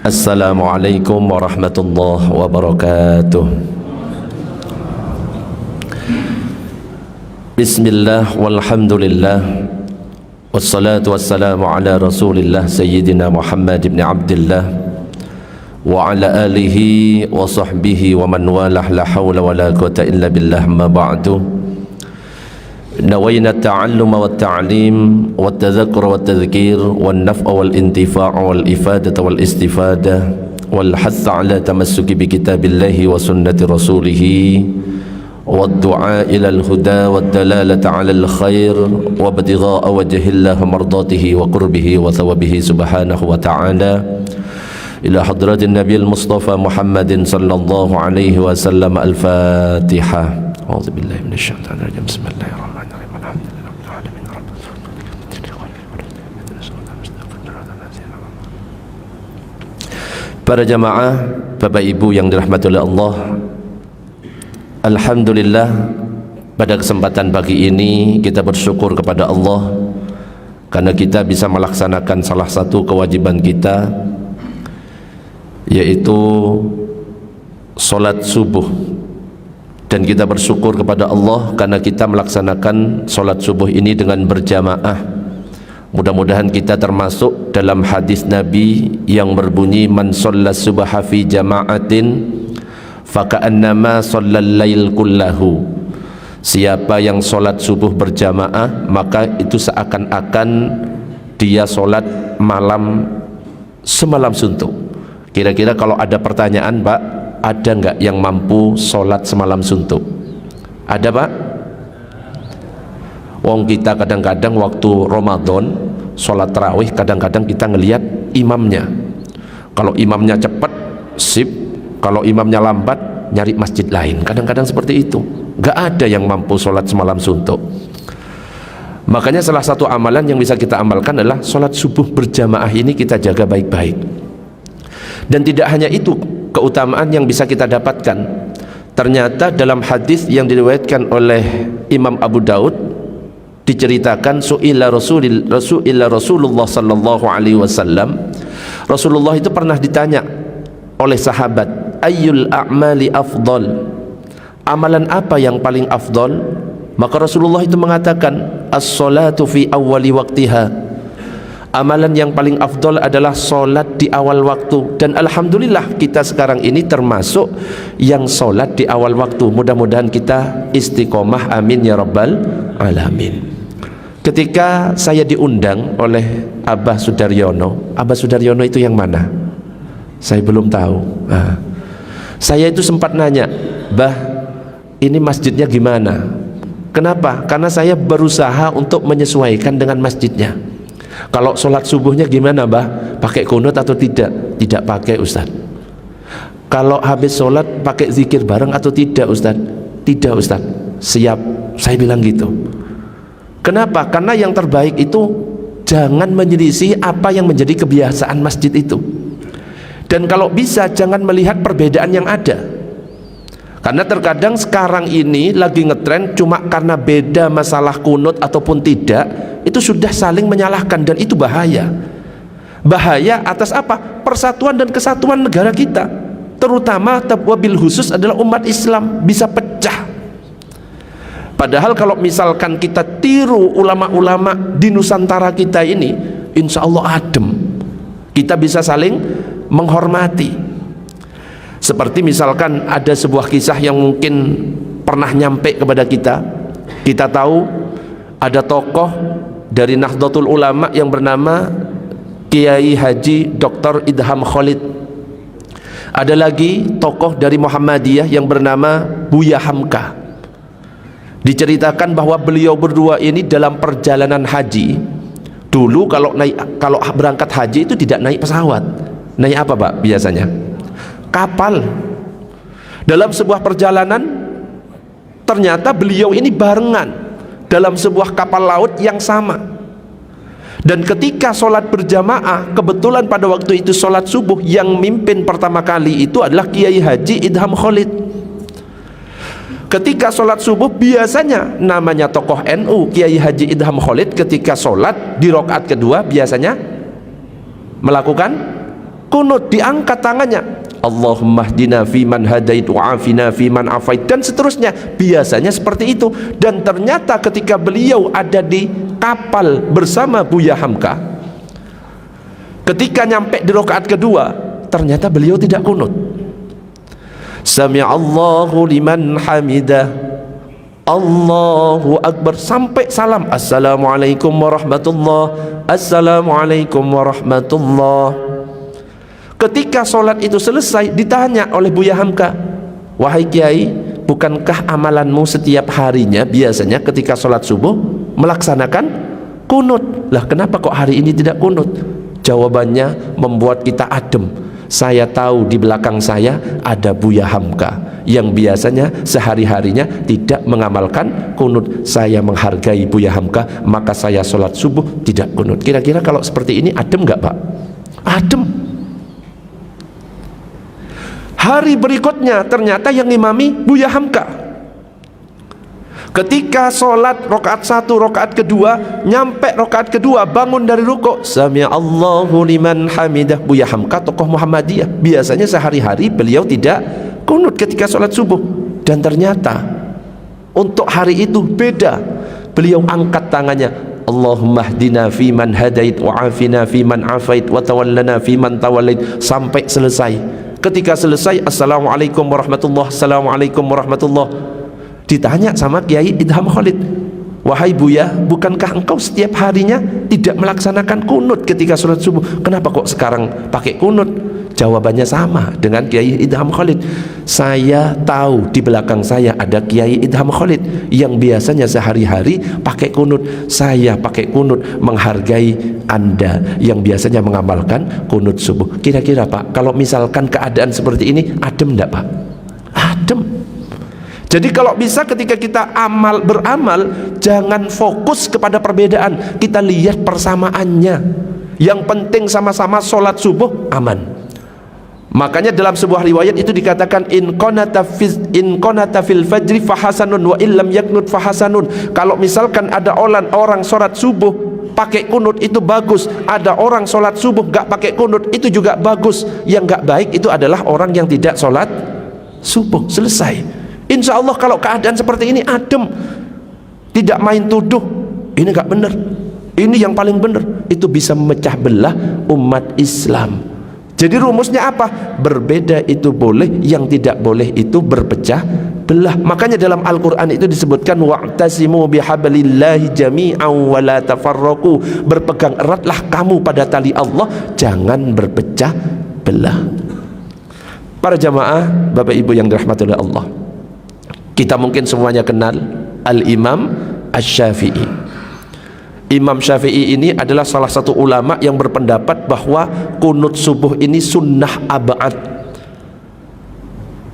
Assalamualaikum warahmatullahi wabarakatuh. Bismillah walhamdulillah wassalatu wassalamu ala rasulillah sayyidina Muhammad ibn Abdillah wa ala alihi wa sahbihi wa man walah, la hawla wa la quwata illa billah, ma ba'du. Nawayna at-ta'alluma wa at-ta'lim wa at-tadhakkura wa at-tadhkir wa an-naf'a wal intifa' wal ifadata wal istifadah wal hatha ala tamassuki bi kitabillahi wa sunnati rasulih wa ad-du'a ila al-huda wa ad-dalalata ala al-khair wa ibtigha'a wajhillah mardatihi wa qurbihi wa thawabihi subhanahu wa ta'ala ila hadratin nabiyil mustafa Muhammadin sallallahu alaihi wasallam. Al-Fatihah. A'udzu billahi minasy syaithanir rajim. Bismillahirrahmanirrahim. Para jamaah, Bapak Ibu yang dirahmati oleh Allah, alhamdulillah pada kesempatan pagi ini kita bersyukur kepada Allah karena kita bisa melaksanakan salah satu kewajiban kita, yaitu sholat subuh. Dan kita bersyukur kepada Allah karena kita melaksanakan sholat subuh ini dengan berjamaah. Mudah-mudahan kita termasuk dalam hadis Nabi yang berbunyi, man shalla subha fi jama'atin faka'annama shallal lail kullahu. Siapa yang sholat subuh berjamaah, maka itu seakan-akan dia sholat malam semalam suntuk. Kira-kira kalau ada pertanyaan, Pak, ada nggak yang mampu sholat semalam suntuk? Ada, Pak? Wong kita kadang-kadang waktu Ramadan sholat tarawih, kadang-kadang kita ngelihat imamnya. Kalau imamnya cepat, sip. Kalau imamnya lambat, nyari masjid lain. Kadang-kadang seperti itu. Gak ada yang mampu sholat semalam suntuk. Makanya salah satu amalan yang bisa kita amalkan adalah sholat subuh berjamaah ini kita jaga baik-baik. Dan tidak hanya itu keutamaan yang bisa kita dapatkan. Ternyata dalam hadis yang diriwayatkan oleh Imam Abu Daud diceritakan, su'ila Rasulullah sallallahu alaihi wasallam. Rasulullah itu pernah ditanya oleh sahabat, ayyul a'mali afdal, amalan apa yang paling afdal? Maka Rasulullah itu mengatakan, as-salatu fi awwali waqtiha, amalan yang paling afdal adalah solat di awal waktu. Dan alhamdulillah kita sekarang ini termasuk yang solat di awal waktu. Mudah-mudahan kita istiqomah, amin ya rabbal alamin. Ketika saya diundang oleh Abah Sudaryono, Abah Sudaryono itu yang mana? Saya belum tahu. Saya itu sempat nanya, Bah, ini masjidnya gimana? Kenapa? Karena saya berusaha untuk menyesuaikan dengan masjidnya. Kalau sholat subuhnya gimana, Bah? Pakai kunut atau tidak? Tidak pakai, Ustaz. Kalau habis sholat pakai zikir bareng atau tidak, Ustaz? Tidak, Ustaz. Siap. Saya bilang gitu. Kenapa? Karena yang terbaik itu jangan menyelisih apa yang menjadi kebiasaan masjid itu. Dan kalau bisa jangan melihat perbedaan yang ada. Karena terkadang sekarang ini lagi ngetren cuma karena beda masalah kunut ataupun tidak, itu sudah saling menyalahkan, dan itu bahaya. Bahaya atas apa? Persatuan dan kesatuan negara kita, terutama wabil khusus adalah umat Islam, bisa pecah. Padahal kalau misalkan kita tiru ulama-ulama di Nusantara kita ini, insya Allah adem, kita bisa saling menghormati. Seperti misalkan ada sebuah kisah yang mungkin pernah nyampe kepada kita. Kita tahu ada tokoh dari Nahdlatul Ulama yang bernama Kiai Haji Dr. Idham Khalid. Ada lagi tokoh dari Muhammadiyah yang bernama Buya Hamka. Diceritakan bahwa beliau berdua ini dalam perjalanan haji, dulu kalau berangkat haji itu tidak naik pesawat. Naik apa, Pak, biasanya? Kapal. Dalam sebuah perjalanan ternyata beliau ini barengan dalam sebuah kapal laut yang sama. Dan ketika sholat berjamaah, kebetulan pada waktu itu sholat subuh, yang mimpin pertama kali itu adalah Kiai Haji Idham Khalid. Ketika sholat subuh, biasanya namanya tokoh NU Kiai Haji Idham Khalid, ketika sholat di rakaat kedua biasanya melakukan kunut, diangkat tangannya, Allahumma hdina fiman hadait wa afina fiman afait, dan seterusnya. Biasanya seperti itu. Dan ternyata ketika beliau ada di kapal bersama Buya Hamka, ketika nyampe di rakaat kedua, ternyata beliau tidak kunut. Sami'allahu liman hamidah, Allahu Akbar, sampai salam, Assalamualaikum warahmatullah, Assalamualaikum warahmatullah. Ketika sholat itu selesai, ditanya oleh Buya Hamka, wahai Kiai, bukankah amalanmu setiap harinya biasanya ketika sholat subuh melaksanakan kunut? Lah kenapa kok hari ini tidak kunut? Jawabannya membuat kita adem. Saya tahu di belakang saya ada Buya Hamka yang biasanya sehari-harinya tidak mengamalkan kunut. Saya menghargai Buya Hamka, maka saya sholat subuh tidak kunut. Kira-kira kalau seperti ini adem nggak Pak? Adem. Hari berikutnya ternyata yang ngimami Buya Hamka. Ketika sholat rakaat 1, rakaat kedua, nyampe rakaat kedua, bangun dari rukuk, Sami'allahu liman hamidah. Buya Hamka tokoh Muhammadiyah, biasanya sehari-hari beliau tidak kunut ketika sholat subuh. Dan ternyata untuk hari itu beda. Beliau angkat tangannya, Allahumma hdina fiman hadait wa afina fiman afait wa tawallana fiman tawallait, sampai selesai. Ketika selesai, Assalamualaikum warahmatullah, Assalamualaikum warahmatullah. Ditanya sama Kiai Idham Khalid, wahai Buya, bukankah engkau setiap harinya tidak melaksanakan kunut ketika sholat subuh? Kenapa kok sekarang pakai kunut? Jawabannya sama dengan Kiai Idham Khalid. Saya tahu di belakang saya ada Kiai Idham Khalid yang biasanya sehari-hari pakai kunut. Saya pakai kunut menghargai Anda yang biasanya mengamalkan kunut subuh. Kira-kira Pak, kalau misalkan keadaan seperti ini, adem enggak Pak? Adem. Jadi kalau bisa ketika kita beramal, jangan fokus kepada perbedaan, kita lihat persamaannya. Yang penting sama-sama sholat subuh aman. Makanya dalam sebuah riwayat itu dikatakan, in qanata fil fajri fahasanun wa illam yaknut fahasanun. Kalau misalkan ada orang sholat subuh pakai kunut itu bagus, ada orang sholat subuh gak pakai kunut itu juga bagus. Yang gak baik itu adalah orang yang tidak sholat subuh. Selesai. Insya Allah kalau keadaan seperti ini adem, tidak main tuduh ini gak benar, ini yang paling benar, itu bisa memecah belah umat Islam. Jadi rumusnya apa? Berbeda itu boleh, yang tidak boleh itu berpecah belah. Makanya dalam Al-Quran itu disebutkan, wa'tasimu bihablillahi jami'an wa la tafarraqu. Berpegang eratlah kamu pada tali Allah, jangan berpecah belah. Para jamaah, Bapak Ibu yang dirahmati oleh Allah, kita mungkin semuanya kenal Al-Imam Asy-Syafi'i. Imam Syafi'i ini adalah salah satu ulama yang berpendapat bahwa kunut subuh ini sunnah ab'ad.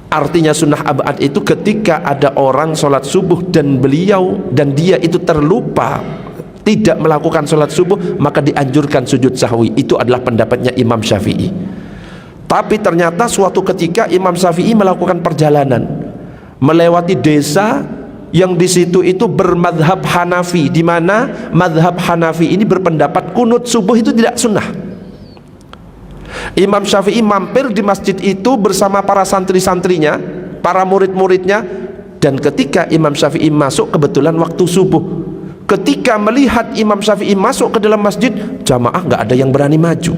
Artinya sunnah ab'ad itu ketika ada orang sholat subuh dan dia itu terlupa tidak melakukan sholat subuh, maka dianjurkan sujud sahwi. Itu adalah pendapatnya Imam Syafi'i. Tapi ternyata suatu ketika Imam Syafi'i melakukan perjalanan melewati desa yang di situ itu bermadhab Hanafi, di mana madhab Hanafi ini berpendapat kunut subuh itu tidak sunnah. Imam Syafi'i mampir di masjid itu bersama para santri-santrinya, para murid-muridnya, dan ketika Imam Syafi'i masuk kebetulan waktu subuh. Ketika melihat Imam Syafi'i masuk ke dalam masjid, jamaah nggak ada yang berani maju.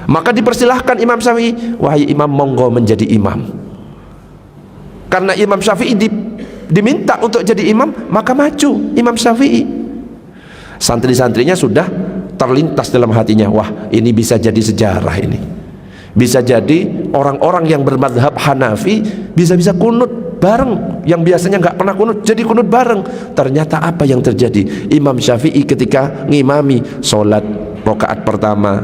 Maka dipersilahkan Imam Syafi'i, wahai imam, monggo menjadi imam. Karena Imam Syafi'i diminta untuk jadi imam, maka maju Imam Syafi'i. Santri-santrinya sudah terlintas dalam hatinya, wah ini bisa jadi sejarah, ini bisa jadi orang-orang yang bermadhab Hanafi bisa kunut bareng, yang biasanya nggak pernah kunut jadi kunut bareng. Ternyata apa yang terjadi? Imam Syafi'i ketika ngimami sholat rakaat pertama,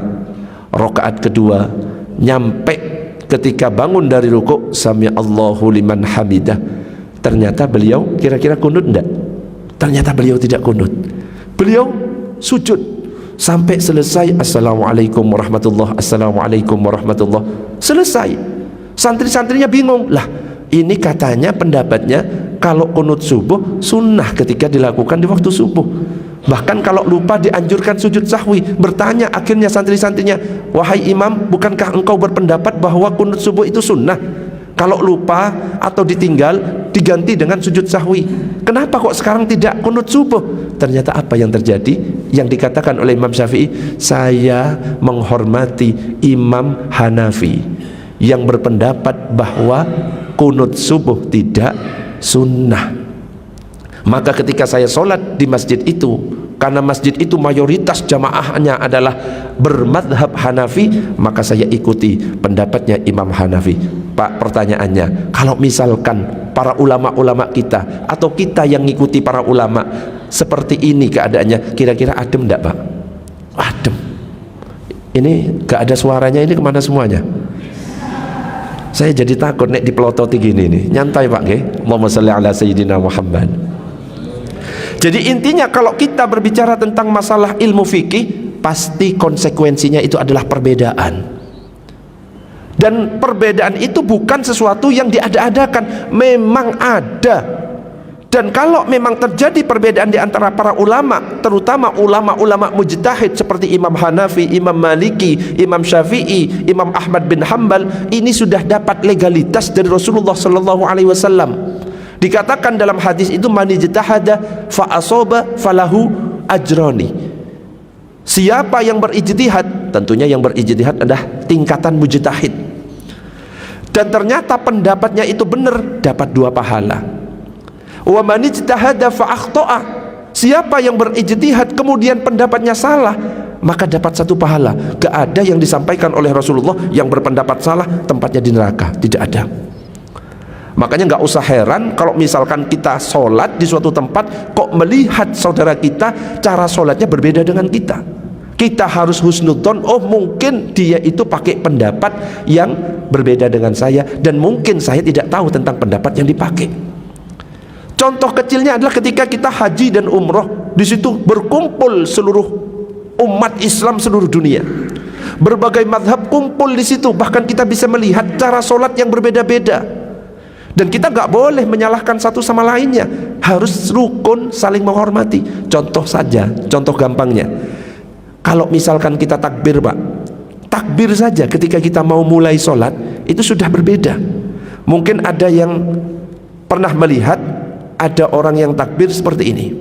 rakaat kedua, nyampe ketika bangun dari rukuk, Sami'allahu liman hamidah, ternyata beliau kira-kira kunut enggak? Ternyata beliau tidak kunut. Beliau sujud sampai selesai, Assalamualaikum warahmatullah, Assalamualaikum warahmatullah. Selesai. Santri-santrinya bingung, lah ini katanya pendapatnya kalau kunut subuh sunnah ketika dilakukan di waktu subuh. Bahkan kalau lupa dianjurkan sujud sahwi. Bertanya akhirnya santri-santrinya, wahai imam, bukankah engkau berpendapat bahwa kunut subuh itu sunnah? Kalau lupa atau ditinggal diganti dengan sujud sahwi. Kenapa kok sekarang tidak kunut subuh? Ternyata apa yang terjadi? Yang dikatakan oleh Imam Syafi'i, saya menghormati Imam Hanafi yang berpendapat bahwa kunut subuh tidak sunnah. Maka ketika saya sholat di masjid itu, karena masjid itu mayoritas jamaahnya adalah bermadhab Hanafi, maka saya ikuti pendapatnya Imam Hanafi. Pak, pertanyaannya, kalau misalkan para ulama-ulama kita atau kita yang ngikuti para ulama seperti ini keadaannya, kira-kira adem enggak, Pak? Adem. Ini gak ada suaranya, ini kemana semuanya? Saya jadi takut nek dipelototi gini nih. Nyantai Pak nggih. Allahumma shalli ala sayyidina Muhammad. Jadi intinya kalau kita berbicara tentang masalah ilmu fikih, pasti konsekuensinya itu adalah perbedaan. Dan perbedaan itu bukan sesuatu yang diada-adakan, memang ada. Dan kalau memang terjadi perbedaan di antara para ulama, terutama ulama-ulama mujtahid seperti Imam Hanafi, Imam Maliki, Imam Syafi'i, Imam Ahmad bin Hanbal, ini sudah dapat legalitas dari Rasulullah sallallahu alaihi wasallam. Dikatakan dalam hadis itu, man ijtahada fa asaba falahu ajrani. Siapa yang berijtihad, tentunya yang berijtihad adalah tingkatan mujtahid, dan ternyata pendapatnya itu benar, dapat 2 pahala. Wa man ijtahada fa akhta'a. Siapa yang berijtihad kemudian pendapatnya salah, maka dapat 1 pahala. Gak ada yang disampaikan oleh Rasulullah yang berpendapat salah tempatnya di neraka, tidak ada. Makanya gak usah heran kalau misalkan kita sholat di suatu tempat kok melihat saudara kita cara sholatnya berbeda dengan kita. Kita harus husnudzon, oh mungkin dia itu pakai pendapat yang berbeda dengan saya, dan mungkin saya tidak tahu tentang pendapat yang dipakai. Contoh kecilnya adalah ketika kita haji dan umroh, di situ berkumpul seluruh umat Islam seluruh dunia. Berbagai mazhab kumpul di situ, bahkan kita bisa melihat cara sholat yang berbeda-beda. Dan kita nggak boleh menyalahkan satu sama lainnya, harus rukun, saling menghormati. Contoh saja, contoh gampangnya, kalau misalkan kita takbir, Pak, takbir saja ketika kita mau mulai sholat itu sudah berbeda. Mungkin ada yang pernah melihat ada orang yang takbir seperti ini.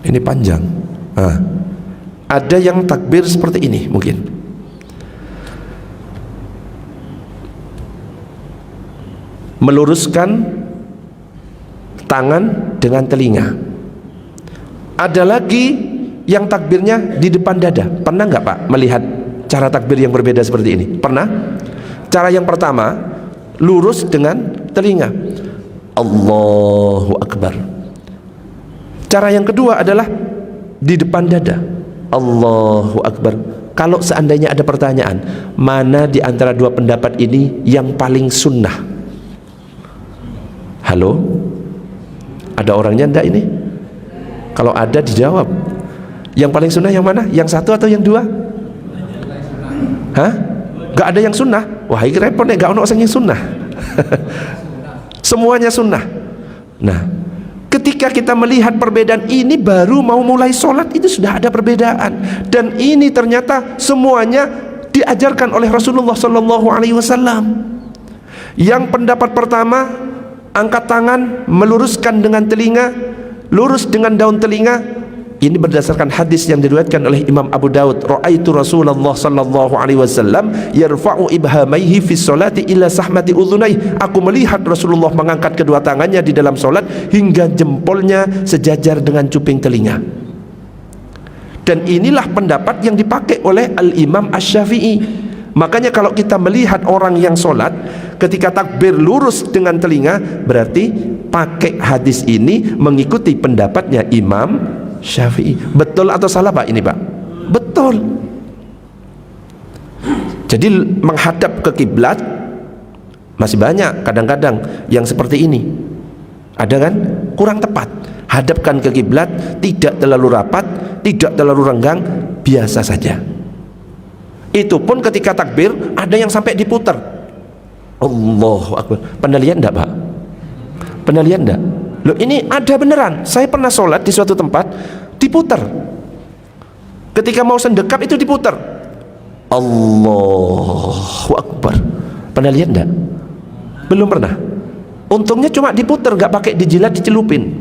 Ini panjang. Ada yang takbir seperti ini mungkin. Meluruskan tangan dengan telinga. Ada lagi yang takbirnya di depan dada. Pernah nggak Pak melihat cara takbir yang berbeda seperti ini? Pernah? Cara yang pertama, lurus dengan telinga, Allahu Akbar. Cara yang kedua adalah di depan dada, Allahu Akbar. Kalau seandainya ada pertanyaan, mana di antara 2 pendapat ini yang paling sunnah? Halo? Ada orangnya enggak ini? Kalau ada dijawab. Yang paling sunnah yang mana? Yang 1 atau yang 2? Hah? Gak ada yang sunnah? Wah, ini repot nih, gak ada yang sunnah. Semuanya sunnah. Nah, ketika kita melihat perbedaan ini, baru mau mulai sholat itu sudah ada perbedaan. Dan ini ternyata semuanya diajarkan oleh Rasulullah Sallallahu Alaihi Wasallam. Yang pendapat pertama, angkat tangan, meluruskan dengan telinga, lurus dengan daun telinga. Ini berdasarkan hadis yang diriwayatkan oleh Imam Abu Daud. Ra'aitu Rasulullah sallallahu alaihi wasallam yarfa'u ibhamaihi fi sholati ila sahmati udhunai. Aku melihat Rasulullah mengangkat kedua tangannya di dalam solat hingga jempolnya sejajar dengan cuping telinga. Dan inilah pendapat yang dipakai oleh Al-Imam Asy-Syafi'i. Makanya kalau kita melihat orang yang solat ketika takbir lurus dengan telinga, berarti pakai hadis ini mengikuti pendapatnya Imam Syafi'i. Betul atau salah Pak ini Pak? Betul. Jadi menghadap ke kiblat masih banyak kadang-kadang yang seperti ini. Ada kan? Kurang tepat. Hadapkan ke kiblat, tidak terlalu rapat, tidak terlalu renggang, biasa saja. Itu pun ketika takbir ada yang sampai diputar. Allahu Akbar. Pernah lihat enggak, Pak? Pernah lihat enggak? Loh, ini ada beneran. Saya pernah sholat di suatu tempat, diputar. Ketika mau sendekap itu diputar. Allahu Akbar. Pernah lihat enggak? Belum pernah. Untungnya cuma diputar, enggak pakai dijilat, dicelupin.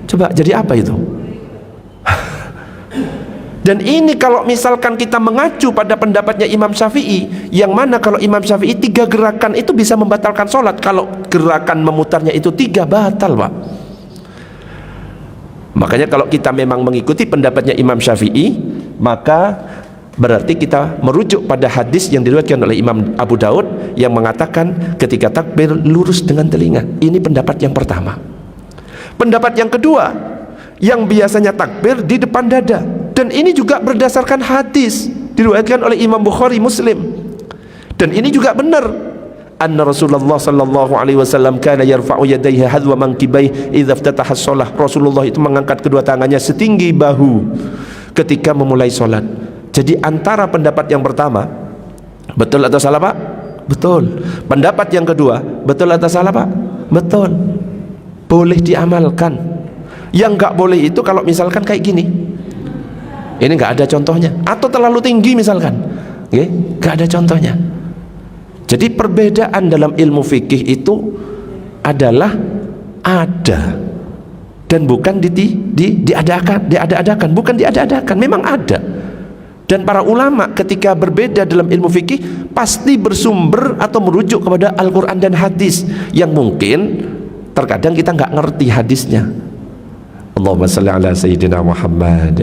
Coba jadi apa itu? Dan ini kalau misalkan kita mengacu pada pendapatnya Imam Syafi'i, yang mana kalau Imam Syafi'i 3 gerakan itu bisa membatalkan sholat. Kalau gerakan memutarnya itu 3, batal, Pak. Makanya kalau kita memang mengikuti pendapatnya Imam Syafi'i, maka berarti kita merujuk pada hadis yang diriwayatkan oleh Imam Abu Daud yang mengatakan ketika takbir lurus dengan telinga. Ini pendapat yang pertama. Pendapat yang kedua, yang biasanya takbir di depan dada, dan ini juga berdasarkan hadis diriwayatkan oleh Imam Bukhari, Muslim, dan ini juga benar. Anna Rasulullah sallallahu alaihi wasallam kana yarfa'u yadayhi hadwa mankibai idza iftataha shalah. Rasulullah itu mengangkat kedua tangannya setinggi bahu ketika memulai salat. Jadi antara pendapat yang pertama, betul atau salah, Pak? Betul. Pendapat yang kedua, betul atau salah, Pak? Betul. Boleh diamalkan. Yang nggak boleh itu kalau misalkan kayak gini, ini nggak ada contohnya, atau terlalu tinggi misalkan, nggak ada contohnya. Jadi perbedaan dalam ilmu fikih itu adalah ada dan bukan diada-adakan, bukan diada-adakan, memang ada. Dan para ulama ketika berbeda dalam ilmu fikih pasti bersumber atau merujuk kepada Al-Quran dan hadis yang mungkin terkadang kita nggak ngerti hadisnya. Allahumma salli ala Sayyidina Muhammad.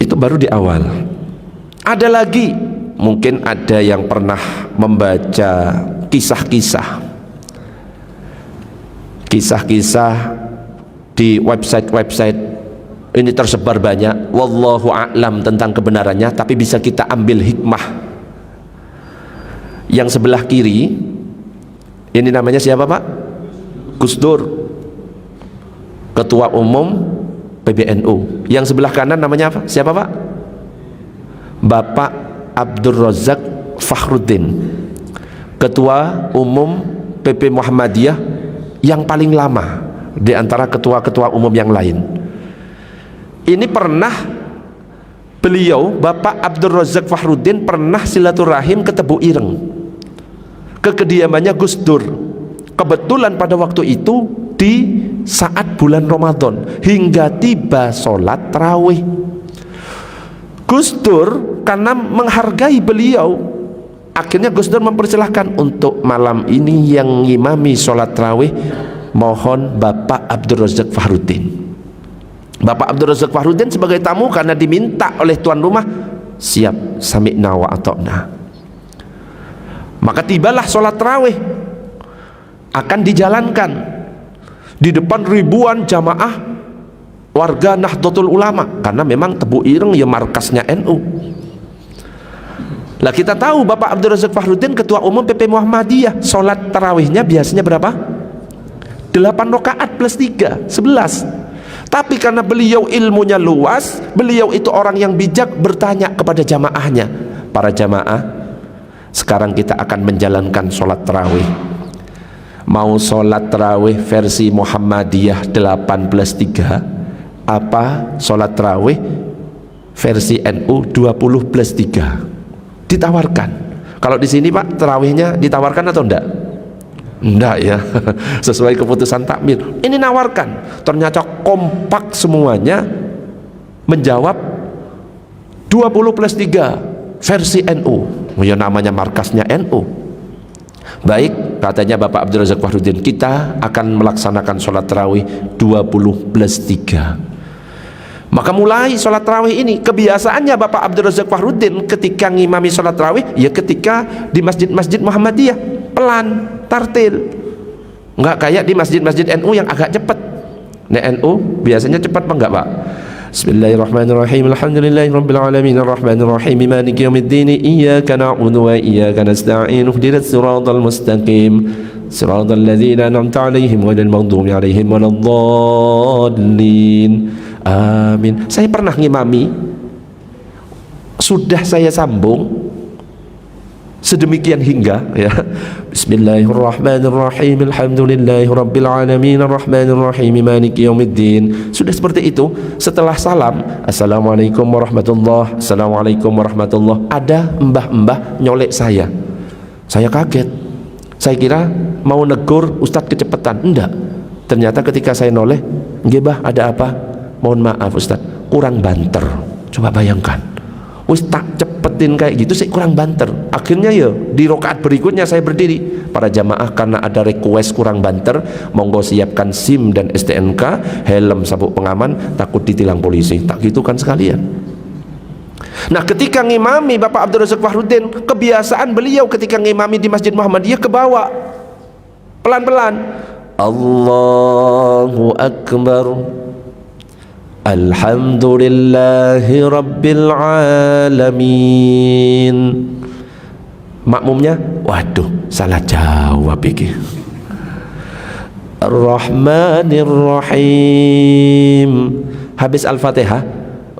Itu baru di awal. Ada lagi, mungkin ada yang pernah membaca kisah-kisah di website ini tersebar banyak, wallahu a'lam tentang kebenarannya, tapi bisa kita ambil hikmah. Yang sebelah kiri ini namanya siapa, Pak? Gus Dur, Ketua Umum PBNU. Yang sebelah kanan namanya apa? Siapa, Pak? Bapak Abdul Razak Fakhruddin, Ketua Umum PP Muhammadiyah yang paling lama di antara ketua-ketua umum yang lain. Ini pernah beliau, Bapak Abdul Razak Fakhruddin, pernah silaturahim ke Tebu Ireng, ke kediamannya Gus Dur. Kebetulan pada waktu itu di saat bulan Ramadan hingga tiba sholat tarawih. Gus Dur karena menghargai beliau, akhirnya Gus Dur mempersilahkan untuk malam ini yang ngimami sholat tarawih mohon Bapak Abdul Razak Fakhruddin. Bapak Abdul Razak Fakhruddin sebagai tamu karena diminta oleh tuan rumah, siap, sami'na wa ata'na. Maka tibalah sholat tarawih akan dijalankan di depan ribuan jamaah warga Nahdlatul Ulama, karena memang Tebu Ireng ya markasnya NU. Lah kita tahu Bapak Abdul Razak Fakhruddin Ketua Umum PP Muhammadiyah, sholat tarawihnya biasanya berapa? 8 rakaat plus 3, 11. Tapi karena beliau ilmunya luas, beliau itu orang yang bijak, bertanya kepada jamaahnya, para jamaah, sekarang kita akan menjalankan sholat tarawih. Mau sholat tarawih versi Muhammadiyah 8+3 apa sholat tarawih versi NU 20+3? Ditawarkan. Kalau di sini, Pak, tarawihnya ditawarkan atau enggak? Enggak ya. Sesuai keputusan takmir. Ini nawarkan. Ternyata kompak semuanya menjawab 20+3 versi NU. Ya namanya markasnya NU. Baik, katanya Bapak Abdul Razak Fakhruddin, kita akan melaksanakan sholat tarawih 20+3. Maka mulai sholat tarawih ini, kebiasaannya Bapak Abdul Razak Fakhruddin ketika ngimami sholat tarawih, ya ketika di masjid-masjid Muhammadiyah, pelan, tartil. Enggak kayak di masjid-masjid NU yang agak cepat. Nah, NU biasanya cepat apa enggak, Pak? Bismillahirrahmanirrahim. Alhamdulillahirabbil alamin arrahmanir rahim maliki yaumiddin iyyaka na'budu wa iyyaka nasta'in ihdinas siratal mustaqim siratal ladzina an'amta 'alaihim ghairil maghdubi 'alaihim waladdallin. Amin. Saya pernah ngimami, sudah saya sambung sedemikian hingga ya. Bismillahirrahmanirrahim, alhamdulillahirabbil alamin, arrahmanirrahim, maliki yaumiddin. Sudah seperti itu, setelah salam, assalamualaikum warahmatullahi, assalamualaikum warahmatullahi, ada mbah-mbah nyolek saya kaget. Saya kira mau negur Ustadz kecepatan, enggak. Ternyata ketika saya noleh, nggih Mbah, ada apa? Mohon maaf Ustadz, kurang banter. Coba bayangkan, wis tak cepetin kayak gitu, saya kurang banter. Akhirnya ya di rakaat berikutnya saya berdiri. Para jamaah karena ada request kurang banter, monggo siapkan SIM dan STNK, helm, sabuk pengaman, takut ditilang polisi. Tak gitu kan sekalian. Nah, ketika ngimami Bapak Abdul Razak Fahrudin, kebiasaan beliau ketika ngimami di Masjid Muhammadiyah ke bawah, pelan-pelan, Allahu Akbar, alhamdulillahi rabbil alamin. Makmumnya, waduh, salah jawab iki. Ar-Rahmanir Rahim. Habis Al-Fatihah,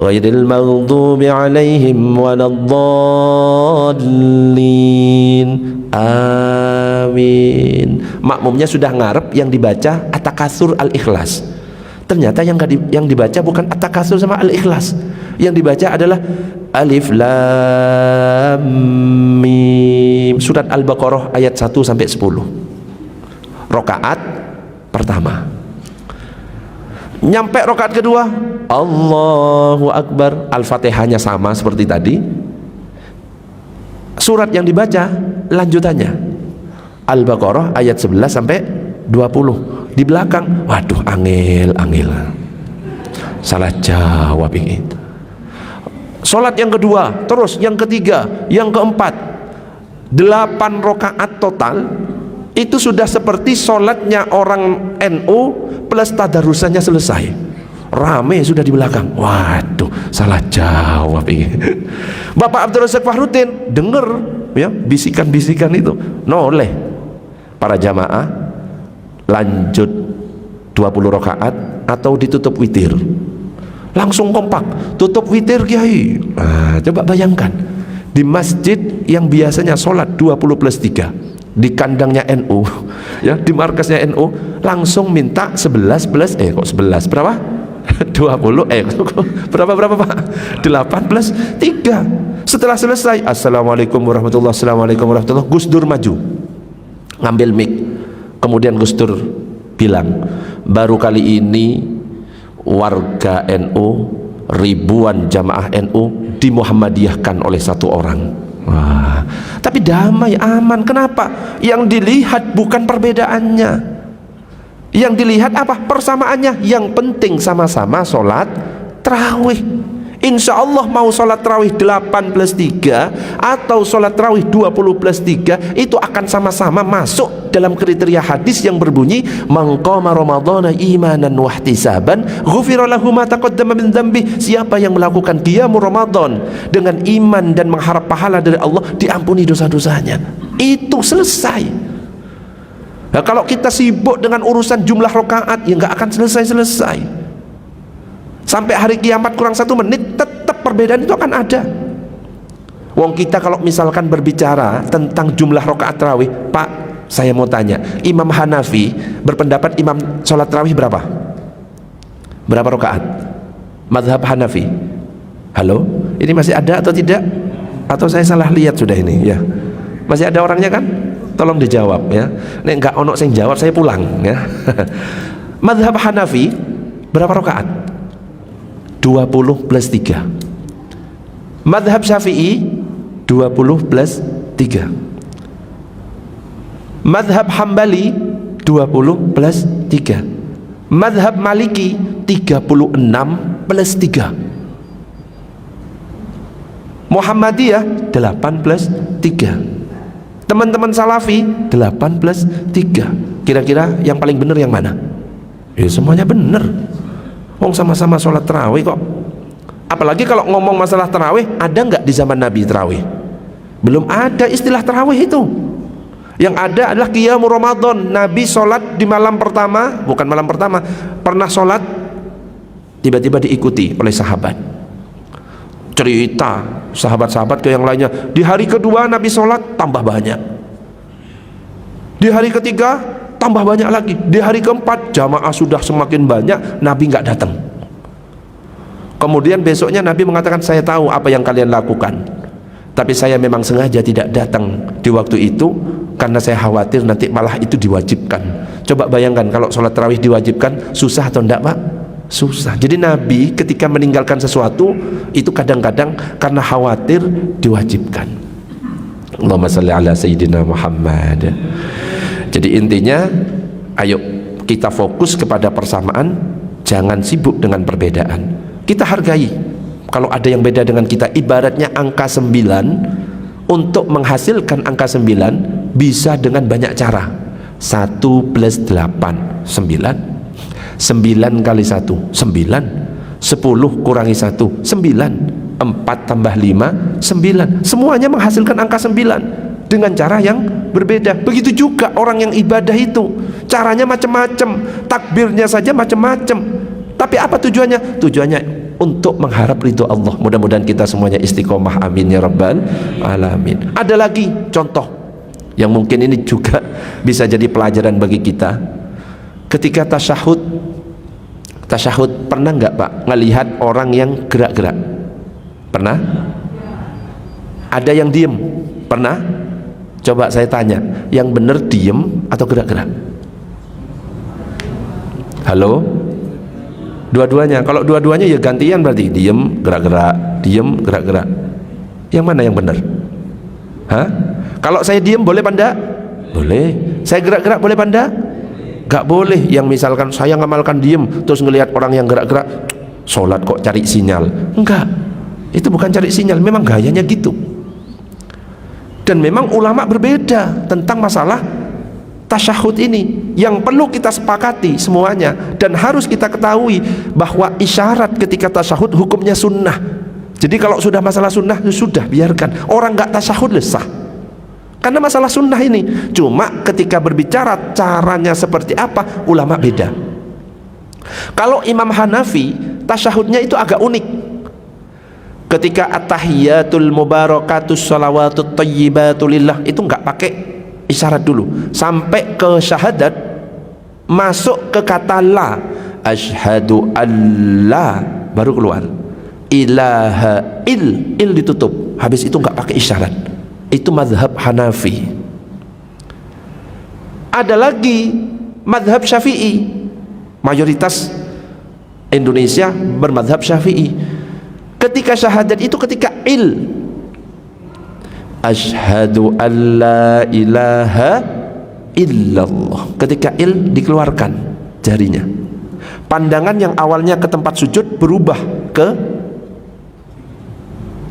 ghairil maghdubi alaihim waladdallin, amin. Makmumnya sudah ngarep yang dibaca At-Takatsur Al-Ikhlas. Ternyata yang dibaca bukan At-Takatsur sama Al-Ikhlas. Yang dibaca adalah Alif Lam Mim, surat Al-Baqarah ayat 1 sampai 10. Rakaat pertama. Nyampe rakaat kedua, Allahu Akbar, Al-Fatihahnya sama seperti tadi. Surat yang dibaca lanjutannya Al-Baqarah ayat 11 sampai 20. Di belakang, waduh, angel, salah jawab ini. Salat yang kedua, terus yang ketiga, yang keempat, 8 rakaat total. Itu sudah seperti sholatnya orang NU plus tadarusannya selesai. Rame sudah di belakang. Waduh, salah jawab ini. Bapak Abdul Razak Fahrudin denger ya bisikan-bisikan itu, noleh. Para jamaah lanjut 20 rakaat atau ditutup witir. Langsung kompak, tutup witir Kiai. Nah, coba bayangkan, di masjid yang biasanya sholat 20 plus 3, di kandangnya NU ya, di markasnya NU, langsung minta 11 plus kok 11 berapa? 20 berapa Pak? 8 plus 3. Setelah selesai, assalamualaikum warahmatullahi, assalamualaikum warahmatullahi, Gus Dur maju ngambil mic. Kemudian Gus Dur bilang, baru kali ini warga NU, ribuan jamaah NU dimuhammadiyahkan oleh satu orang. Wah, tapi damai, aman. Kenapa? Yang dilihat bukan perbedaannya, yang dilihat apa? Persamaannya. Yang penting sama-sama sholat tarawih. Insya Allah mau sholat tarawih 8 plus 3 atau sholat tarawih 20 plus 3, itu akan sama-sama masuk dalam kriteria hadis yang berbunyi, man qama ramadhana imanan wa ihtisaban ghufira lahu ma taqaddama min dzambi. Siapa yang melakukan qiyamul Ramadan dengan iman dan mengharap pahala dari Allah, diampuni dosa-dosanya. Itu selesai. Nah, kalau kita sibuk dengan urusan jumlah rakaat, ya nggak akan selesai-selesai. Sampai hari kiamat kurang 1 menit, tetap perbedaan itu akan ada. Wong kita kalau misalkan berbicara tentang jumlah rakaat tarawih, Pak, saya mau tanya, Imam Hanafi berpendapat imam sholat tarawih berapa? Berapa rakaat? Mazhab Hanafi. Halo, ini masih ada atau tidak? Atau saya salah lihat sudah ini ya? Masih ada orangnya kan? Tolong dijawab ya. Nek enggak ono sing jawab, saya pulang ya. Mazhab Hanafi berapa rakaat? 20 plus 3. Madhab Syafi'i 20 plus 3. Madhab Hambali 20 plus 3. Madhab Maliki 36 plus 3. Muhammadiyah 8 plus 3. Teman-teman Salafi 8 plus 3. Kira-kira yang paling benar yang mana? Ya semuanya benar. Wong sama-sama sholat tarawih kok. Apalagi kalau ngomong masalah tarawih, ada nggak di zaman Nabi tarawih? Belum ada istilah tarawih itu. Yang ada adalah qiyamul Ramadan. Nabi sholat di malam pertama, bukan malam pertama, pernah sholat tiba-tiba diikuti oleh sahabat. cerita sahabat-sahabat ke yang lainnya, di hari kedua Nabi sholat tambah banyak, di hari ketiga tambah banyak lagi, di hari keempat jamaah sudah semakin banyak, Nabi nggak datang. Kemudian besoknya Nabi mengatakan, saya tahu apa yang kalian lakukan, tapi saya memang sengaja tidak datang di waktu itu karena saya khawatir nanti malah itu diwajibkan. Coba bayangkan kalau sholat tarawih diwajibkan, susah atau enggak Pak? Susah. Jadi Nabi ketika meninggalkan sesuatu itu kadang-kadang karena khawatir diwajibkan. Allahumma shalli ala sayyidina Muhammad. Jadi intinya, ayo kita fokus kepada persamaan, jangan sibuk dengan perbedaan. Kita hargai kalau ada yang beda dengan kita. Ibaratnya angka 9, untuk menghasilkan angka 9 bisa dengan banyak cara. 1 plus 8 9, 9 kali 1 9, 10 kurangi 1 9, 4 tambah 5 9. Semuanya menghasilkan angka 9 dengan cara yang berbeda. Begitu juga orang yang ibadah itu, caranya macam-macam, takbirnya saja macam-macam. Tapi apa tujuannya? Tujuannya untuk mengharap ridho Allah. Mudah-mudahan kita semuanya istiqomah, amin ya rabbal alamin. Ada lagi contoh yang mungkin ini juga bisa jadi pelajaran bagi kita. Ketika tasyahud, pernah nggak Pak ngelihat orang yang gerak-gerak? Pernah? Ada yang diem? Pernah? Coba saya tanya, yang benar diem atau gerak-gerak? Halo? Dua-duanya. Kalau dua-duanya ya gantian, berarti diem, gerak-gerak, diem, gerak-gerak. Yang mana yang benar? Hah? Kalau saya diem boleh apa enggak? Boleh. Saya gerak-gerak boleh apa enggak? Gak boleh. Yang misalkan saya ngamalkan diem terus ngelihat orang yang gerak-gerak, sholat kok cari sinyal. Enggak, itu bukan cari sinyal, memang gayanya gitu. Dan memang ulama berbeda tentang masalah tasyahud ini, yang perlu kita sepakati semuanya. Dan harus kita ketahui bahwa isyarat ketika tasyahud hukumnya sunnah. Jadi kalau sudah masalah sunnah, sudah biarkan. Orang gak tasyahud sah, karena masalah sunnah ini. Cuma ketika berbicara caranya seperti apa, ulama beda. Kalau Imam Hanafi, tasyahudnya itu agak unik. Ketika at-tahiyatul mubarakatus shalawatut thayyibatulillah, itu nggak pakai isyarat dulu, sampai ke syahadat, masuk ke kata la, asyhadu alla, baru keluar ilaha il ditutup, habis itu nggak pakai isyarat. Itu mazhab Hanafi. Ada lagi mazhab Syafi'i. Mayoritas Indonesia bermazhab Syafi'i. Ketika syahadat itu ketika il, asyhadu an la ilaha illallah, ketika il dikeluarkan jarinya. Pandangan yang awalnya ke tempat sujud berubah ke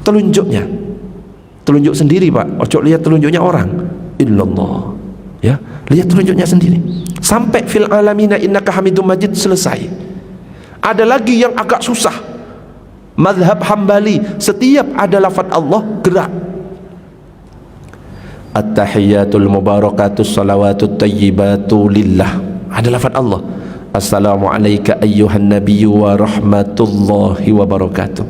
telunjuknya. Telunjuk sendiri Pak, ojo lihat telunjuknya orang. Illallah, ya, lihat telunjuknya sendiri. Sampai fil alamina innaka hamidum majid selesai. Ada lagi yang agak susah, mazhab Hambali. Setiap ada lafaz Allah gerak. At-tahiyatul mubarakatus salawatut tayyibatu lillah, ada lafaz Allah. Assalamu alayka ayyuhan nabiyyu wa rahmatullahi wa barakatuh.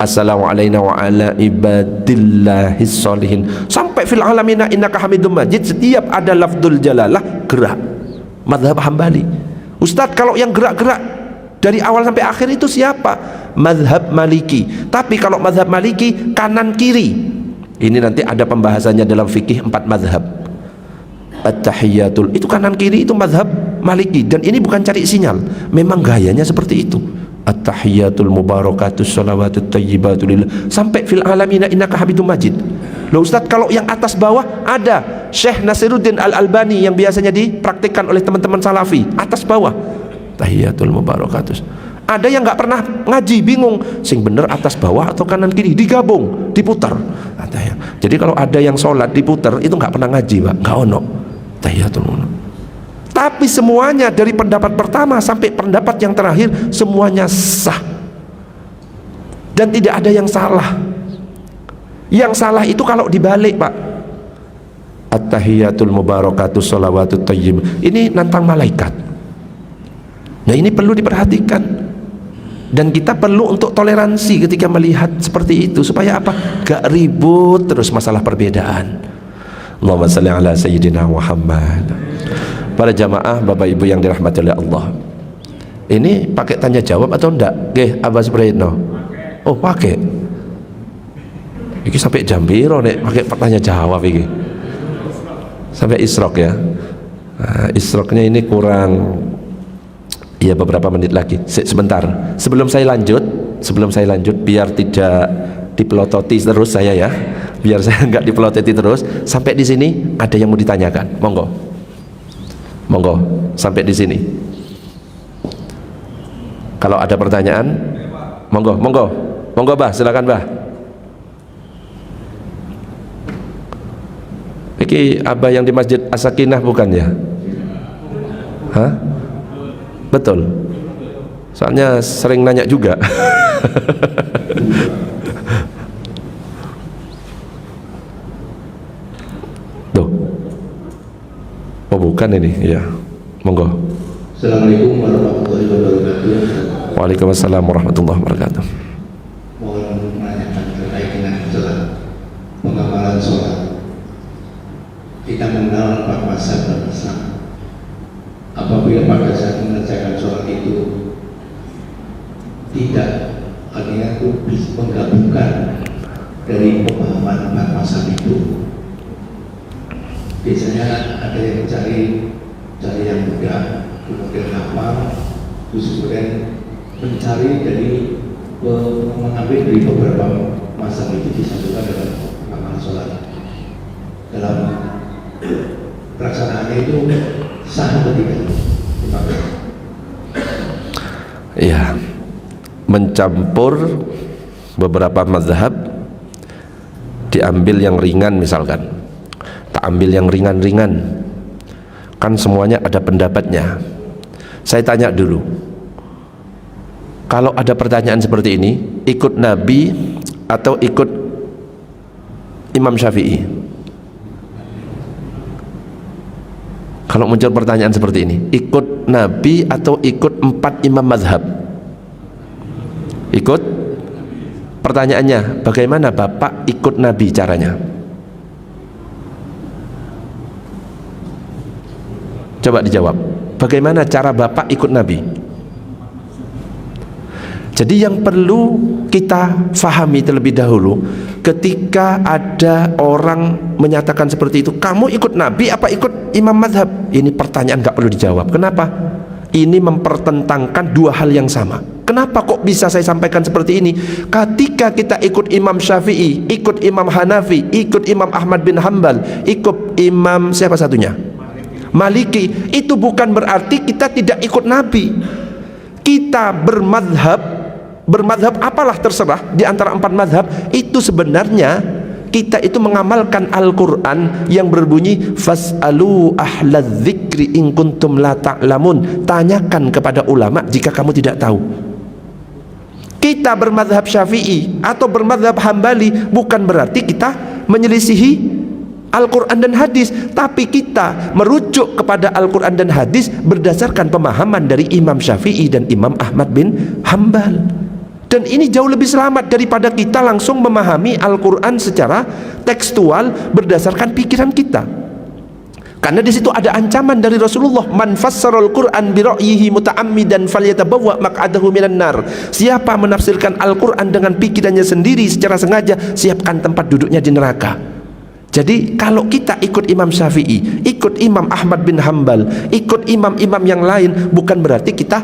Assalamu alayna wa ala ibadillahis sholihin. Sampai fil alamina innaka hamidum majid, setiap ada lafzul jalalah gerak. Mazhab Hambali. Ustadz, kalau yang gerak-gerak dari awal sampai akhir itu siapa? Mazhab Maliki. Tapi kalau mazhab Maliki kanan kiri, ini nanti ada pembahasannya dalam fikih 4 mazhab. At-tahiyatul itu kanan kiri, itu mazhab Maliki. Dan ini bukan cari sinyal, memang gayanya seperti itu. At-tahiyatul mubarakatus shalawatut thayyibatulillah, sampai fil alamina innaka hamidum majid. Loh Ustaz, kalau yang atas bawah ada Syekh Nasiruddin Al-Albani yang biasanya dipraktikkan oleh teman-teman salafi, atas bawah tahiyatul mubarakatus. Ada yang nggak pernah ngaji, bingung sing bener atas bawah atau kanan kiri, digabung, diputar. Jadi kalau ada yang sholat diputar, itu nggak pernah ngaji Pak, nggak ono tahiyatul mubarakatus. Tapi semuanya dari pendapat pertama sampai pendapat yang terakhir semuanya sah dan tidak ada yang salah. Yang salah itu kalau dibalik Pak. At-tahiyatul mubarakatus shalawatut thayyib, ini nantang malaikat. Nah ini perlu diperhatikan. Dan kita perlu untuk toleransi ketika melihat seperti itu, supaya apa? Gak ribut terus masalah perbedaan. Allahumma salli ala sayyidina Muhammad. Para jamaah, bapak ibu yang dirahmati oleh Allah, ini pakai tanya jawab atau enggak? Nggih, Abah Suprayitno. Oh, pakai. Iki sampai jam piro nek pakai tanya jawab iki? Sampai isrok ya. Nah, isroknya ini kurang ya beberapa menit lagi. Sebentar. Sebelum saya lanjut biar tidak dipelototi terus saya ya. Biar saya enggak dipelototi terus. Sampai di sini ada yang mau ditanyakan. Monggo. Monggo, sampai di sini. Kalau ada pertanyaan, monggo, monggo. Monggo, Bah, silakan, Bah. Iki Abah yang di Masjid As-Sakinah bukan ya? Hah? Betul. Soalnya sering nanya juga. Tuh. Oh, bukan ini, ya. Monggo. Assalamualaikum warahmatullahi wabarakatuh. Waalaikumsalam warahmatullahi wabarakatuh. Mohon menanyakan terkait dengan masalah pengamalan sholat. Kita mengenal 4 mazhab dan Islam. Apabila pada saat mengerjakan sholat itu tidak, artinya itu menggabungkan dari pemahaman 4 mazhab itu, biasanya ada yang cari yang mudah, kemudian hafal, terus kemudian mencari dari mengambil dari beberapa mazhab itu disatukan dalam pengamalan sholat. Dalam pelaksanaannya itu sah atau tidak? Iya, mencampur beberapa mazhab, diambil yang ringan misalkan, tak ambil yang ringan-ringan, kan semuanya ada pendapatnya. Saya tanya dulu, kalau ada pertanyaan seperti ini, ikut Nabi atau ikut Imam Syafi'i? Kalau muncul pertanyaan seperti ini, ikut Nabi atau ikut 4 imam mazhab? Ikut. Pertanyaannya, bagaimana Bapak ikut Nabi caranya? Coba dijawab, bagaimana cara Bapak ikut Nabi? Jadi yang perlu kita fahami terlebih dahulu, ketika ada orang menyatakan seperti itu, kamu ikut Nabi apa ikut imam mazhab? Ini pertanyaan gak perlu dijawab. Kenapa? Ini mempertentangkan dua hal yang sama. Kenapa kok bisa saya sampaikan seperti ini? Ketika kita ikut Imam Syafi'i, ikut Imam Hanafi, ikut Imam Ahmad bin Hambal, ikut Imam siapa satunya? Maliki, itu bukan berarti kita tidak ikut Nabi. Kita bermadhab apalah terserah di antara 4 madhab, itu sebenarnya kita itu mengamalkan Al-Quran yang berbunyi fas'alu ahlal dzikri in kuntum la ta'lamun, tanyakan kepada ulama jika kamu tidak tahu. Kita bermadhab Syafi'i atau bermadhab Hambali bukan berarti kita menyelisihi Al-Quran dan hadis, tapi kita merujuk kepada Al-Quran dan hadis berdasarkan pemahaman dari Imam Syafi'i dan Imam Ahmad bin Hambal. Dan ini jauh lebih selamat daripada kita langsung memahami Al-Quran secara tekstual berdasarkan pikiran kita. Karena di situ ada ancaman dari Rasulullah, man fassarul Quran bi ra'yihi muta'ammidan falyatabawwa maq'adahu minan nar. Siapa menafsirkan Al-Quran dengan pikirannya sendiri secara sengaja, siapkan tempat duduknya di neraka. Jadi kalau kita ikut Imam Syafi'i, ikut Imam Ahmad bin Hambal, ikut imam-imam yang lain, bukan berarti kita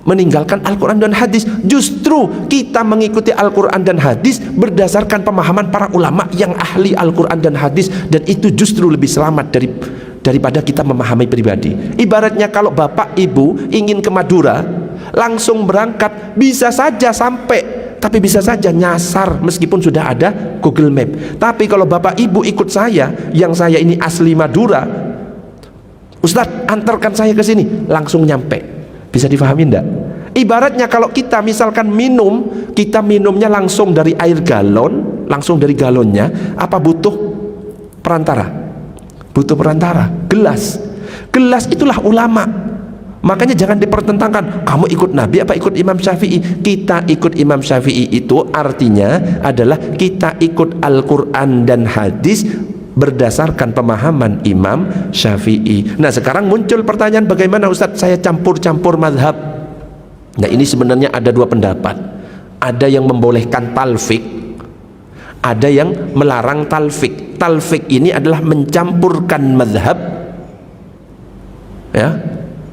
meninggalkan Al-Quran dan hadis. Justru kita mengikuti Al-Quran dan hadis berdasarkan pemahaman para ulama yang ahli Al-Quran dan hadis, dan itu justru lebih selamat daripada kita memahami pribadi. Ibaratnya kalau bapak ibu ingin ke Madura, langsung berangkat, bisa saja sampai, tapi bisa saja nyasar meskipun sudah ada Google Map. Tapi kalau bapak ibu ikut saya, yang saya ini asli Madura, Ustadz antarkan saya ke sini, langsung nyampe. Bisa difahami enggak? Ibaratnya kalau kita misalkan minum, kita minumnya langsung dari air galon, langsung dari galonnya, apa butuh perantara? Butuh perantara. Gelas itulah ulama. Makanya jangan dipertentangkan, kamu ikut Nabi apa ikut Imam Syafi'i. Kita ikut Imam Syafi'i itu artinya adalah kita ikut Al-Quran dan hadis berdasarkan pemahaman Imam Syafi'i. Nah sekarang muncul pertanyaan, bagaimana Ustadz saya campur-campur madhab? Nah ini sebenarnya ada dua pendapat. Ada yang membolehkan talfik, ada yang melarang talfik. Talfik ini adalah mencampurkan madhab, ya,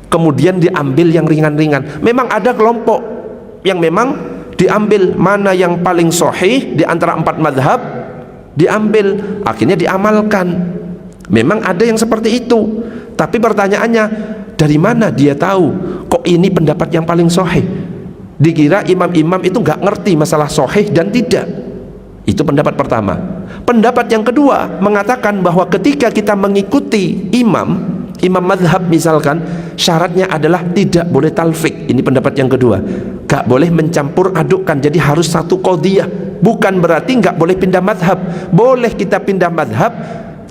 kemudian diambil yang ringan-ringan. Memang ada kelompok yang memang diambil mana yang paling sahih di antara 4 madhab, diambil, akhirnya diamalkan. Memang ada yang seperti itu. Tapi pertanyaannya, dari mana dia tahu kok ini pendapat yang paling sahih? Dikira imam-imam itu nggak ngerti masalah sahih dan tidak. Itu pendapat pertama. Pendapat yang kedua mengatakan bahwa ketika kita mengikuti imam madhab misalkan, syaratnya adalah tidak boleh talfik. Ini pendapat yang kedua, gak boleh mencampur adukkan, jadi harus satu qadhiyah. Bukan berarti gak boleh pindah madhab, boleh kita pindah madhab,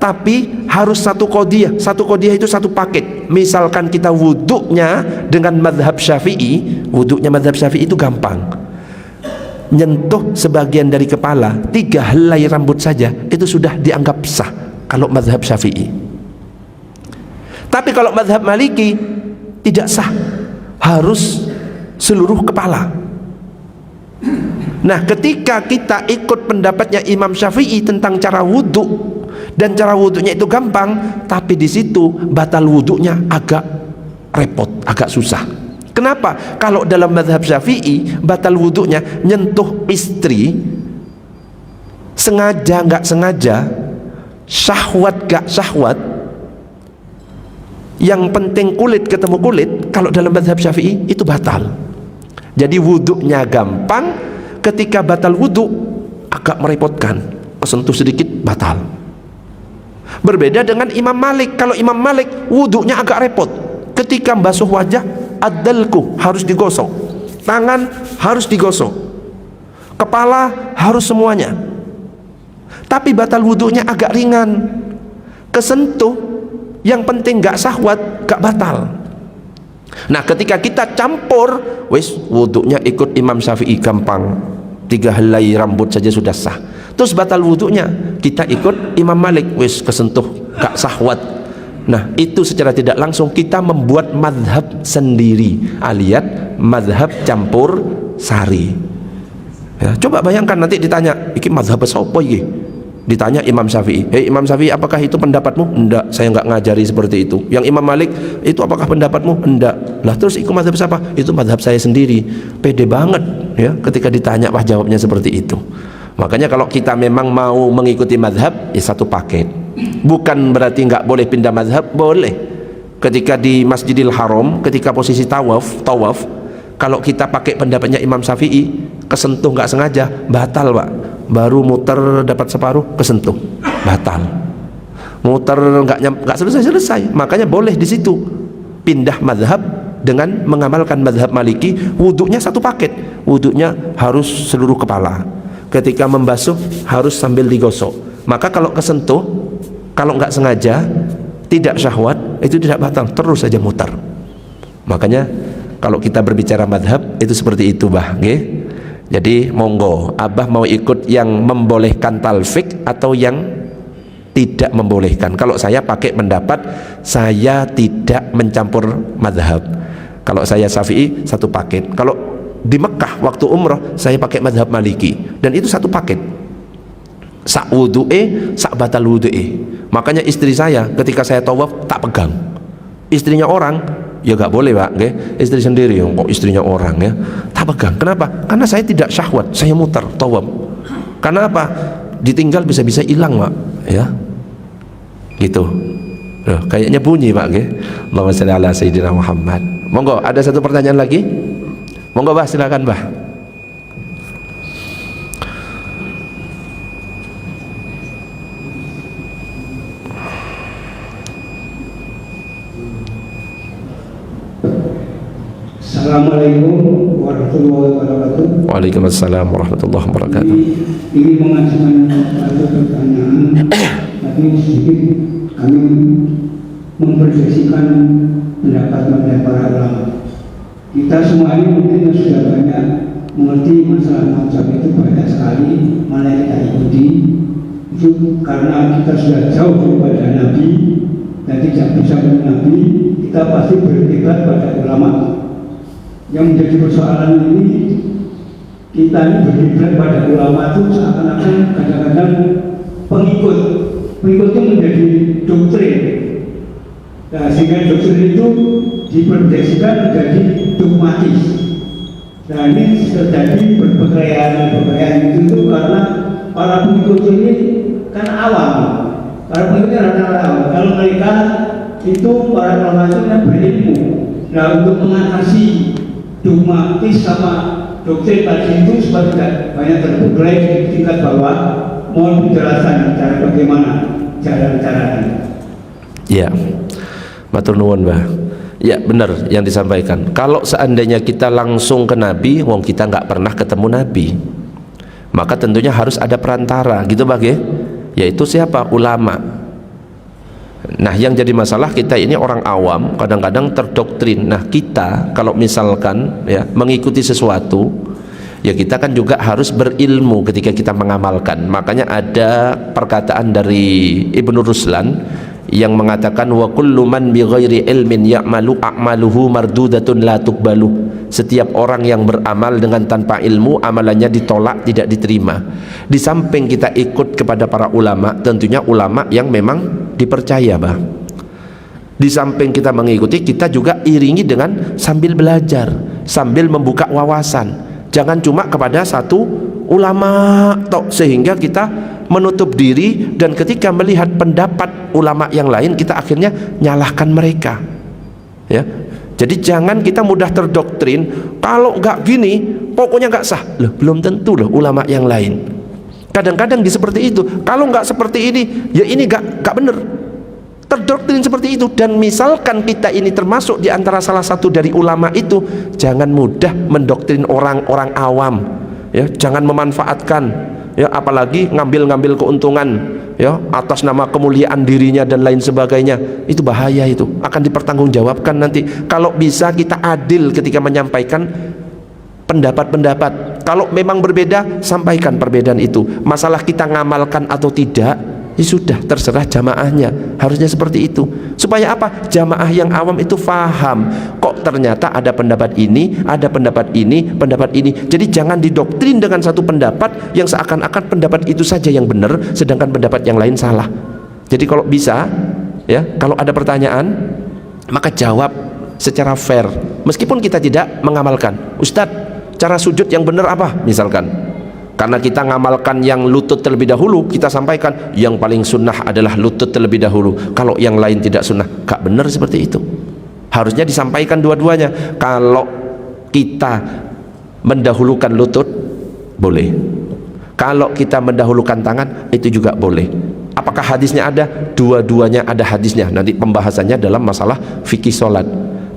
tapi harus satu qadhiyah. Satu qadhiyah itu satu paket. Misalkan kita wuduknya dengan madhab Syafi'i, wuduknya madhab Syafi'i itu gampang, nyentuh sebagian dari kepala, 3 helai rambut saja itu sudah dianggap sah kalau madhab Syafi'i. Tapi kalau madhab Maliki tidak sah, harus seluruh kepala. Nah ketika kita ikut pendapatnya Imam Syafi'i tentang cara wudhu, dan cara wudhunya itu gampang, tapi di situ batal wudhunya agak repot, agak susah. Kenapa? Kalau dalam madhab Syafi'i batal wudhunya nyentuh istri, sengaja nggak sengaja, syahwat gak syahwat, yang penting kulit ketemu kulit, kalau dalam mazhab Syafi'i itu batal. Jadi wudhunya gampang, ketika batal wudhu agak merepotkan, kesentuh sedikit batal. Berbeda dengan Imam Malik. Kalau Imam Malik wudhunya agak repot, ketika basuh wajah ad-dalku harus digosok, tangan harus digosok, kepala harus semuanya. Tapi batal wudhunya agak ringan, kesentuh, yang penting gak syahwat, gak batal. Nah ketika kita campur, wis wudhunya ikut Imam Syafi'i gampang, 3 helai rambut saja sudah sah. Terus batal wudhunya kita ikut Imam Malik, wis kesentuh gak syahwat. Nah itu secara tidak langsung kita membuat madhab sendiri, alias madhab campur sari, ya. Coba bayangkan nanti ditanya, iki madhab apa iki? Ditanya Imam Syafi'i, Imam Syafi'i apakah itu pendapatmu? Enggak, saya enggak ngajari seperti itu. Yang Imam Malik, itu apakah pendapatmu? Enggak. Lah terus ikut madhab siapa? Itu madhab saya sendiri. Pede banget ya ketika ditanya, wah jawabnya seperti itu. Makanya kalau kita memang mau mengikuti madhab, ya satu paket. Bukan berarti enggak boleh pindah madhab, boleh. Ketika di Masjidil Haram, ketika posisi tawaf, kalau kita pakai pendapatnya Imam Syafi'i, kesentuh nggak sengaja, batal pak. Baru muter dapat separuh, kesentuh, batal. Muter nggak selesai. Makanya boleh di situ pindah madhab dengan mengamalkan madhab Maliki. Wudhunya satu paket, wudhunya harus seluruh kepala. Ketika membasuh harus sambil digosok. Maka kalau kesentuh, kalau nggak sengaja, tidak syahwat, itu tidak batal, terus saja muter. Makanya kalau kita berbicara madhab itu seperti itu bah, okay? Jadi monggo, abah mau ikut yang membolehkan talfik atau yang tidak membolehkan. Kalau saya pakai pendapat saya tidak mencampur madhab. Kalau saya Syafi'i satu paket. Kalau di Mekah waktu umroh saya pakai madhab Maliki, dan itu satu paket. Sak wudu'e, sak batal wudu'e. Makanya istri saya ketika saya tawaf tak pegang. Istrinya orang ya gak boleh pak, okay? Istri sendiri kok istrinya orang ya, tak pegang. Kenapa? Karena saya tidak syahwat, saya muter tawaf. Karena apa? Ditinggal bisa-bisa hilang pak, ya gitu. Loh, kayaknya bunyi pak, okay? Allahumma shalli ala sayyidina Muhammad. Monggo, ada satu pertanyaan lagi, monggo bah, silakan bah. Assalamualaikum warahmatullahi wabarakatuh. Waalaikumsalam warahmatullahi wabarakatuh. Ini mengajukan satu pertanyaan, tapi sedikit kami memproyeksikan pendapat para ulama. Kita semua ini mungkin yang sudah banyak mengerti masalah mazhab itu banyak sekali, mana yang kita ikuti itu karena kita sudah jauh daripada Nabi dan tidak bisa dengan Nabi, kita pasti berdebat pada ulama. Yang menjadi persoalan ini, kita ini berdebat pada ulama itu seakan-akan kadang-kadang pengikut itu menjadi doktrin. Nah, sehingga doktrin itu diproyeksikan menjadi dogmatis. Nah, ini terjadi berpekaian itu karena para pengikut ini kan awam. Para pengikutnya rata-rata awam. Kalau mereka itu para ulama itu yang berilmu. Nah, untuk mengatasi dogmatis sama doktrin tadi itu supaya tidak banyak terburai di tingkat bawah, mohon penjelasan cara bagaimana cara-caranya. Ya, matur nuwun, Mbah. Ya, benar yang disampaikan. Kalau seandainya kita langsung ke Nabi, wong kita nggak pernah ketemu Nabi, maka tentunya harus ada perantara, gitu Mbah, yaitu siapa? Ulama. Nah, yang jadi masalah kita ini orang awam, kadang-kadang terdoktrin. Nah, kita kalau misalkan ya mengikuti sesuatu, ya kita kan juga harus berilmu ketika kita mengamalkan. Makanya ada perkataan dari Ibnu Ruslan yang mengatakan wa kullu man bi ghairi ilmin ya'malu a'maluhu mardudatun la tuqbalu. Setiap orang yang beramal dengan tanpa ilmu, amalannya ditolak, tidak diterima. Di samping kita ikut kepada para ulama, tentunya ulama yang memang dipercaya, Bah. Di samping kita mengikuti, kita juga iringi dengan sambil belajar, sambil membuka wawasan. Jangan cuma kepada satu ulama tok sehingga kita menutup diri, dan ketika melihat pendapat ulama yang lain kita akhirnya nyalahkan mereka, ya. Jadi jangan kita mudah terdoktrin, kalau nggak gini pokoknya nggak sah. Loh, belum tentu loh ulama yang lain. Kadang-kadang di seperti itu, kalau nggak seperti ini ya ini nggak bener, terdoktrin seperti itu. Dan misalkan kita ini termasuk di antara salah satu dari ulama itu, jangan mudah mendoktrin orang-orang awam, ya. Jangan memanfaatkan, ya, apalagi ngambil keuntungan, ya, atas nama kemuliaan dirinya dan lain sebagainya. Itu bahaya, itu akan dipertanggungjawabkan nanti. Kalau bisa kita adil ketika menyampaikan pendapat-pendapat. Kalau memang berbeda, sampaikan perbedaan itu. Masalah kita ngamalkan atau tidak, ya sudah, terserah jamaahnya. Harusnya seperti itu. Supaya apa? Jamaah yang awam itu faham, kok ternyata ada pendapat ini, ada pendapat ini, pendapat ini. Jadi jangan didoktrin dengan satu pendapat yang seakan-akan pendapat itu saja yang benar, sedangkan pendapat yang lain salah. Jadi kalau bisa, ya, kalau ada pertanyaan, maka jawab secara fair. Meskipun kita tidak mengamalkan. Ustadz, cara sujud yang benar apa? Misalkan, karena kita ngamalkan yang lutut terlebih dahulu, kita sampaikan yang paling sunnah adalah lutut terlebih dahulu. Kalau yang lain tidak sunnah, gak benar seperti itu. Harusnya disampaikan dua-duanya. Kalau kita mendahulukan lutut, boleh. Kalau kita mendahulukan tangan, itu juga boleh. Apakah hadisnya ada? Dua-duanya ada hadisnya. Nanti pembahasannya dalam masalah fikih sholat.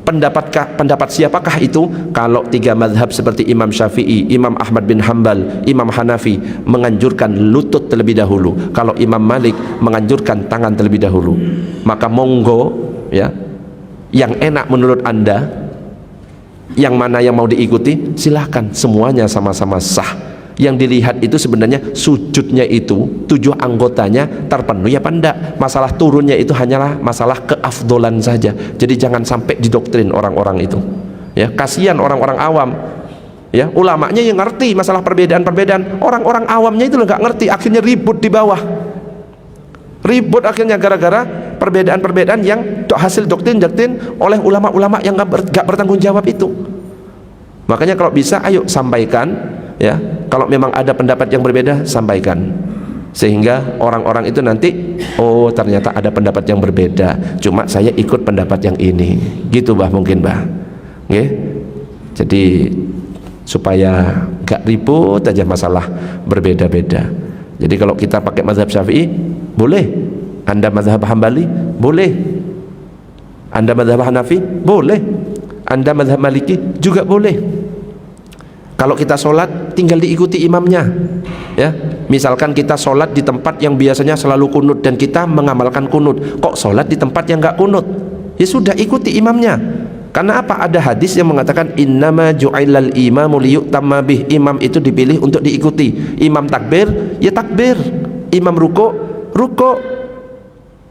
Pendapat siapakah itu? Kalau tiga mazhab seperti Imam Syafi'i, Imam Ahmad bin Hambal, Imam Hanafi menganjurkan lutut terlebih dahulu. Kalau Imam Malik menganjurkan tangan terlebih dahulu. Maka monggo, ya, yang enak menurut Anda, yang mana yang mau diikuti, silahkan. Semuanya sama-sama sah. Yang dilihat itu sebenarnya sujudnya itu 7 anggotanya terpenuhi apa enggak. Masalah turunnya itu hanyalah masalah keafdolan saja. Jadi jangan sampai didoktrin orang-orang itu, ya. Kasihan orang-orang awam, ya. Ulamanya yang ngerti masalah perbedaan-perbedaan, orang-orang awamnya itu nggak ngerti, akhirnya ribut di bawah. Ribut akhirnya gara-gara perbedaan-perbedaan yang hasil doktrin oleh ulama-ulama yang nggak bertanggung jawab itu. Makanya kalau bisa, ayo sampaikan, ya. Kalau memang ada pendapat yang berbeda, sampaikan, sehingga orang-orang itu nanti, oh ternyata ada pendapat yang berbeda, cuma saya ikut pendapat yang ini, gitu, Bah, mungkin, Bah. Oke? Jadi supaya gak ribut aja masalah berbeda-beda. Jadi kalau kita pakai mazhab Syafi'i, boleh. Anda mazhab Hambali, boleh. Anda mazhab Hanafi, boleh. Anda mazhab Maliki juga boleh. Kalau kita sholat tinggal diikuti imamnya, ya. Misalkan kita sholat di tempat yang biasanya selalu kunut dan kita mengamalkan kunut, kok sholat di tempat yang nggak kunut? Ya sudah, ikuti imamnya. Karena apa? Ada hadis yang mengatakan innama ju'ilal imamu liyu'tamma bih. Imam itu dipilih untuk diikuti. Imam takbir, ya takbir. Imam ruko, ruko.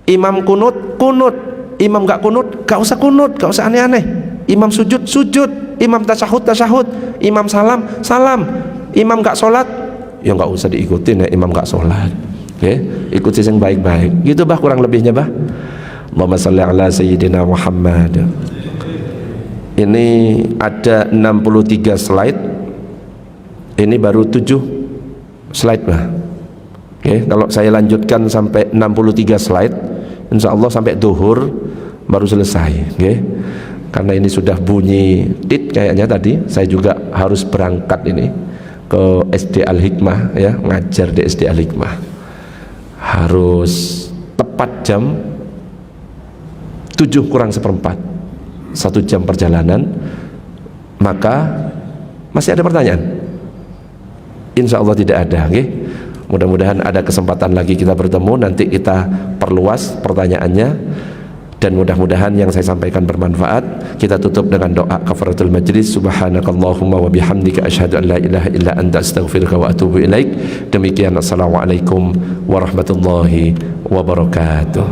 Imam kunut, kunut. Imam gak kunut, gak usah kunut, gak usah aneh-aneh. Imam sujud, sujud. Imam tasyahud, tasyahud. Imam salam, salam. Imam gak sholat, ya gak usah diikutin ya. Imam gak sholat, okay? Ikuti yang baik-baik. Gitu bah kurang lebihnya bah. Allahumma salli ala Sayyidina Muhammad. Ini ada 63 slide. Ini baru 7 slide bah. Oke, kalau saya lanjutkan sampai 63 slide, insya Allah sampai duhur baru selesai. Oke, karena ini sudah bunyi tit kayaknya tadi. Saya juga harus berangkat ini ke SD Al-Hikmah ya, ngajar di SD Al-Hikmah. Harus tepat jam 7:kurang 1/4, 1 jam perjalanan. Maka masih ada pertanyaan? Insya Allah tidak ada. Okay? Mudah-mudahan ada kesempatan lagi kita bertemu, nanti kita perluas pertanyaannya, dan mudah-mudahan yang saya sampaikan bermanfaat. Kita tutup dengan doa kafaratul majlis. Subhanakallahumma wa bihamdika asyhadu an la ilaha illa anta astaghfiruka wa atubu ilaik. Demikian, assalamualaikum warahmatullahi wabarakatuh.